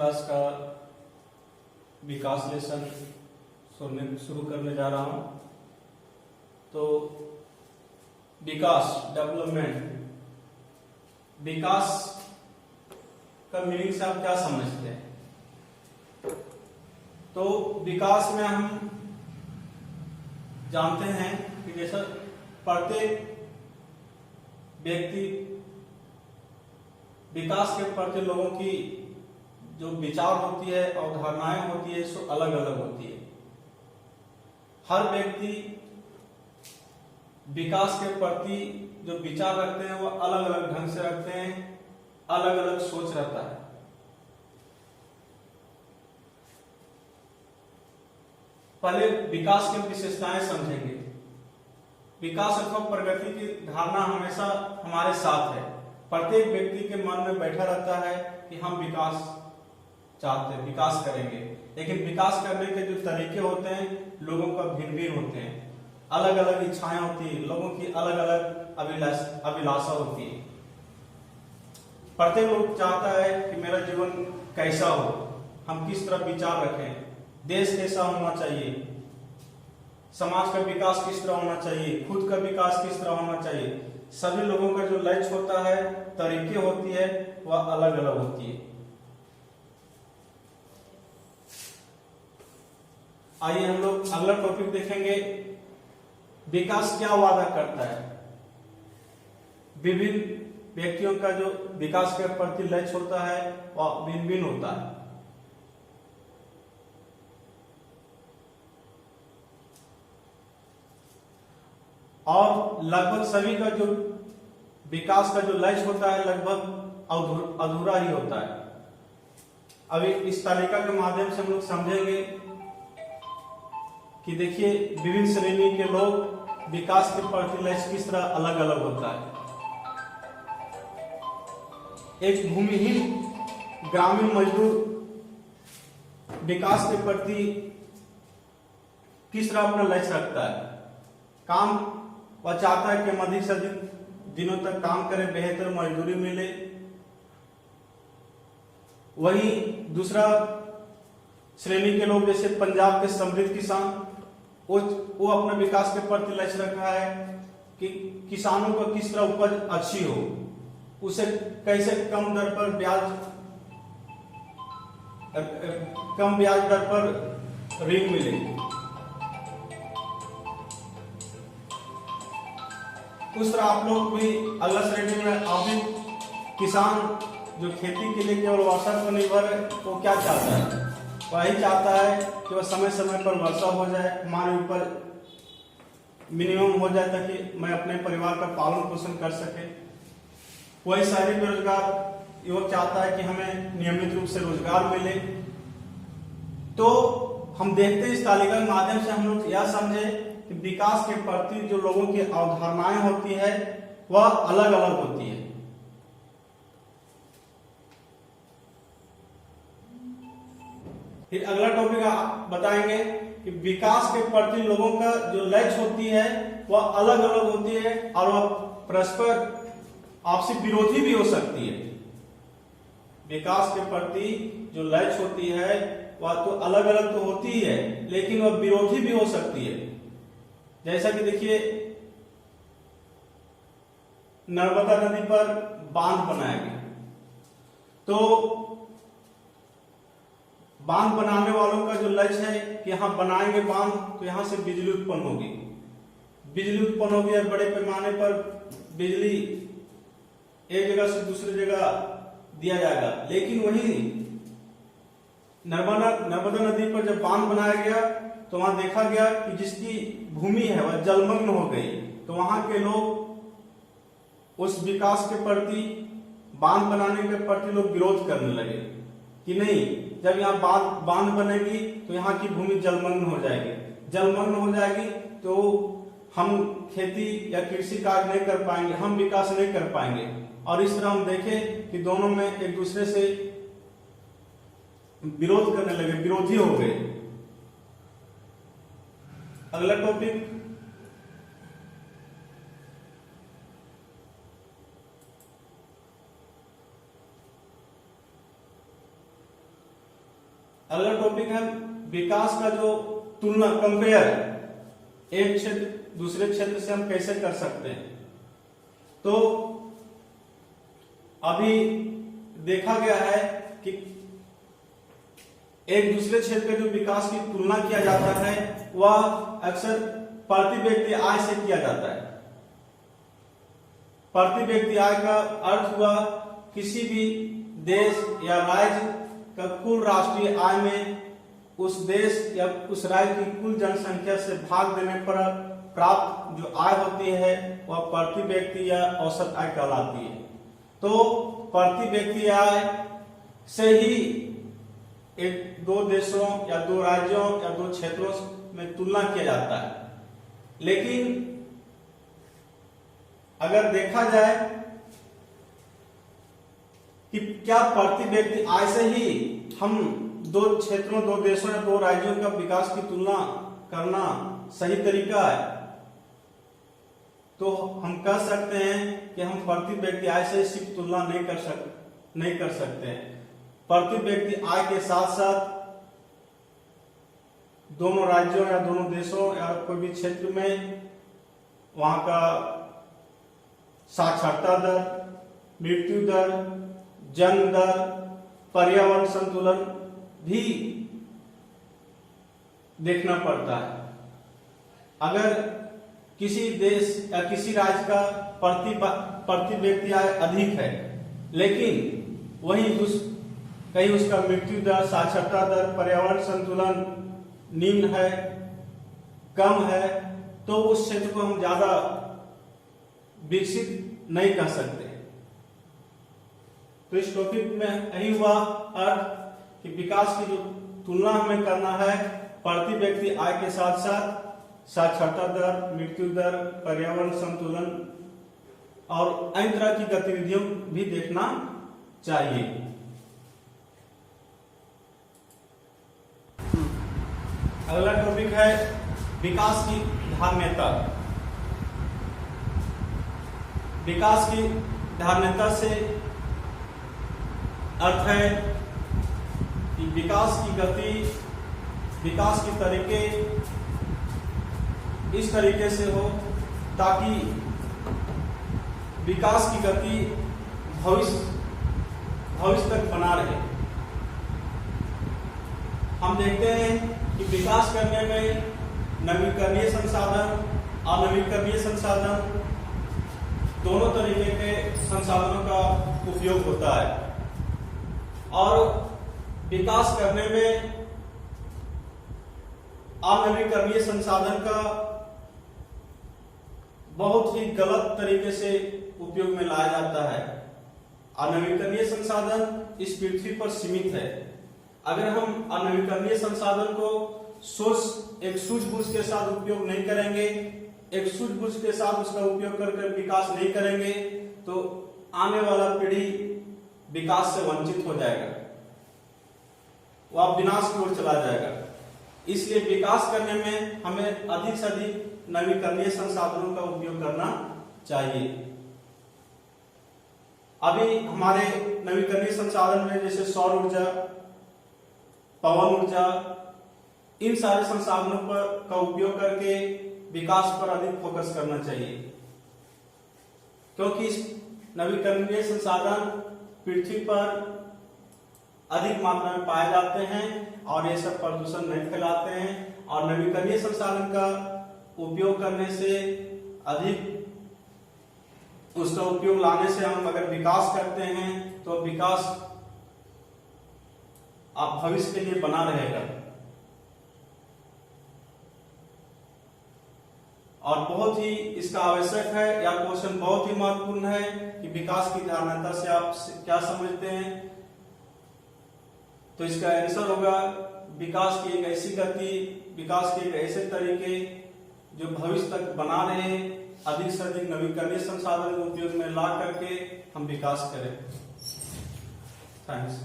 Class का विकास lesson शुरू करने जा रहा हूं। तो विकास, डेवलपमेंट, विकास का मीनिंग से आप क्या समझते हैं? तो विकास में हम जानते हैं कि जैसा प्रत्येक व्यक्ति विकास के प्रति लोगों की जो विचार होती है, अवधारणाएं होती है, सो अलग अलग होती है। हर व्यक्ति विकास के प्रति जो विचार रखते हैं वो अलग अलग ढंग से रखते हैं, अलग अलग सोच रहता है। पहले विकास की विशेषताएं समझेंगे। विकास अथवा प्रगति की धारणा हमेशा हमारे साथ है। प्रत्येक व्यक्ति के मन में बैठा रहता है कि हम विकास चाहते हैं, विकास करेंगे, लेकिन विकास करने के जो तरीके होते हैं लोगों का भिन्न भिन्न होते हैं। अलग अलग इच्छाएं होती है, लोगों की अलग अलग अभिलाषा होती है। प्रत्येक लोग चाहता है कि मेरा जीवन कैसा हो, हम किस तरह विचार रखें, देश कैसा होना चाहिए, समाज का विकास किस तरह होना चाहिए, खुद का विकास किस तरह होना चाहिए। सभी लोगों का जो लक्ष्य होता है, तरीके होती है, वह अलग अलग होती है। आइए हम लोग अगला टॉपिक देखेंगे। विकास क्या वादा करता है? विभिन्न व्यक्तियों का जो विकास के प्रति लक्ष्य होता है वह भिन्न भिन्न होता है। और लगभग सभी का जो विकास का जो लक्ष्य होता है लगभग अधूरा ही होता है। अभी इस तालिका के माध्यम से हम लोग समझेंगे कि देखिए विभिन्न श्रेणी के लोग विकास के प्रति लक्ष्य किस तरह अलग अलग होता है। एक भूमिहीन ग्रामीण मजदूर विकास के प्रति किस तरह अपना लक्ष्य रखता है? काम वह चाहता है कि हम अधिक से अधिक दिनों तक काम करें, बेहतर मजदूरी मिले। वहीं दूसरा श्रेणी के लोग जैसे पंजाब के समृद्ध किसान, वो अपने विकास के प्रति लक्ष्य रखा है कि किसानों को किस तरह उपज अच्छी हो, उसे कैसे कम ब्याज दर पर ऋण मिले। उस तरह आप लोग भी अगला श्रेणी में आप भी किसान जो खेती के लिए केवल वर्षा पर निर्भर है, वो क्या चाहता है? वही चाहता है कि वह समय समय पर वर्षा हो जाए, हमारे ऊपर मिनिमम हो जाए ताकि मैं अपने परिवार का पालन पोषण कर सके। वही शहरी बेरोजगार युवक चाहता है कि हमें नियमित रूप से रोजगार मिले। तो हम देखते हैं इस तालिका के माध्यम से हम लोग यह समझे कि विकास के प्रति जो लोगों की अवधारणाएं होती है वह अलग अलग होती है। फिर अगला टॉपिक बताएंगे कि विकास के प्रति लोगों का जो लक्ष्य होती है वह अलग अलग होती है और वह परस्पर आपसी विरोधी भी हो सकती है। विकास के प्रति जो लक्ष्य होती है वह तो अलग अलग तो होती है, लेकिन वह विरोधी भी हो सकती है। जैसा कि देखिए नर्मदा नदी पर बांध बनाया गया, तो बांध बनाने वालों का जो लक्ष्य है कि यहां बनाएंगे बांध तो यहां से बिजली उत्पन्न होगी। बिजली उत्पन्न होगी और बड़े पैमाने पर बिजली एक जगह से दूसरी जगह दिया जाएगा। लेकिन वही नर्मदा नदी पर जब बांध बनाया गया तो वहां देखा गया कि जिसकी भूमि है वह जलमग्न हो गई। तो वहां के लोग उस विकास के प्रति, बांध बनाने के प्रति लोग विरोध करने लगे कि नहीं, जब यहाँ बांध बनेगी तो यहाँ की भूमि जलमग्न हो जाएगी। जलमग्न हो जाएगी तो हम खेती या कृषि कार्य नहीं कर पाएंगे, हम विकास नहीं कर पाएंगे। और इस तरह हम देखें कि दोनों में एक दूसरे से विरोध करने लगे, विरोधी हो गए। अगला टॉपिक अगला टॉपिक है विकास का जो तुलना, कंपेयर, एक क्षेत्र दूसरे क्षेत्र से हम कैसे कर सकते हैं। तो अभी देखा गया है कि एक दूसरे क्षेत्र के जो विकास की तुलना किया जाता है वह अक्सर प्रति व्यक्ति आय से किया जाता है। प्रति व्यक्ति आय का अर्थ हुआ किसी भी देश या राज्य का कुल राष्ट्रीय आय में उस देश या उस राज्य की कुल जनसंख्या से भाग देने पर प्राप्त जो आय होती है वह प्रति व्यक्ति या औसत आय कहलाती है। तो प्रति व्यक्ति आय से ही एक दो देशों या दो राज्यों या दो क्षेत्रों में तुलना किया जाता है। लेकिन अगर देखा जाए कि क्या प्रति व्यक्ति आय से ही हम दो क्षेत्रों, दो देशों या दो राज्यों का विकास की तुलना करना सही तरीका है, तो हम कह सकते हैं कि हम प्रति व्यक्ति आय से सिर्फ तुलना नहीं कर सकते हैं। प्रति व्यक्ति आय के साथ साथ दोनों राज्यों या दोनों देशों या कोई भी क्षेत्र में वहां का साक्षरता दर, मृत्यु दर, जन्म दर, पर्यावरण संतुलन भी देखना पड़ता है। अगर किसी देश या किसी राज्य का प्रति व्यक्ति आय अधिक है लेकिन वहीं कहीं उसका मृत्यु दर, साक्षरता दर, पर्यावरण संतुलन निम्न है, कम है, तो उस क्षेत्र को हम ज्यादा विकसित नहीं कर सकते। तो इस टॉपिक में यही हुआ अर्थ कि विकास की जो तुलना हमें करना है प्रति व्यक्ति आय के साथ साथ साक्षरता दर, मृत्यु दर, पर्यावरण संतुलन और अन्य तरह की गतिविधियों भी देखना चाहिए। अगला टॉपिक है विकास की धारणता। विकास की धारणता से अर्थ है कि विकास की गति, विकास के तरीके इस तरीके से हो ताकि विकास की गति भविष्य तक बना रहे। हम देखते हैं कि विकास करने में नवीकरणीय संसाधन, अनवीकरणीय संसाधन, दोनों तरीके के संसाधनों का उपयोग होता है और विकास करने में अनवीकरणीय संसाधन का बहुत ही गलत तरीके से उपयोग में लाया जाता है। अनवीकरणीय संसाधन इस पृथ्वी पर सीमित है। अगर हम अनवीकरणीय संसाधन को एक सूझबूझ के साथ उपयोग नहीं करेंगे, एक सूझबूझ के साथ उसका उपयोग करके विकास नहीं करेंगे, तो आने वाला पीढ़ी विकास से वंचित हो जाएगा, वह विनाश की ओर चला जाएगा। इसलिए विकास करने में हमें अधिक से अधिक नवीकरणीय संसाधनों का उपयोग करना चाहिए। अभी हमारे नवीकरणीय संसाधन में जैसे सौर ऊर्जा, पवन ऊर्जा, इन सारे संसाधनों का उपयोग करके विकास पर अधिक फोकस करना चाहिए, क्योंकि इस नवीकरणीय संसाधन पृथ्वी पर अधिक मात्रा में पाए जाते हैं और ये सब प्रदूषण नहीं फैलाते हैं। और नवीकरणीय संसाधन का उपयोग करने से अधिक उसका उपयोग लाने से हम अगर विकास करते हैं तो विकास आप भविष्य के लिए बना रहेगा। और बहुत ही इसका आवश्यक है, या क्वेश्चन बहुत ही महत्वपूर्ण है कि विकास की धारणता से आप क्या समझते हैं। तो इसका आंसर होगा विकास की एक ऐसी गति, विकास के एक ऐसे तरीके जो भविष्य तक बना रहे, अधिक से अधिक नवीकरणीय संसाधन उपयोग में ला करके हम विकास करें। थैंक्स।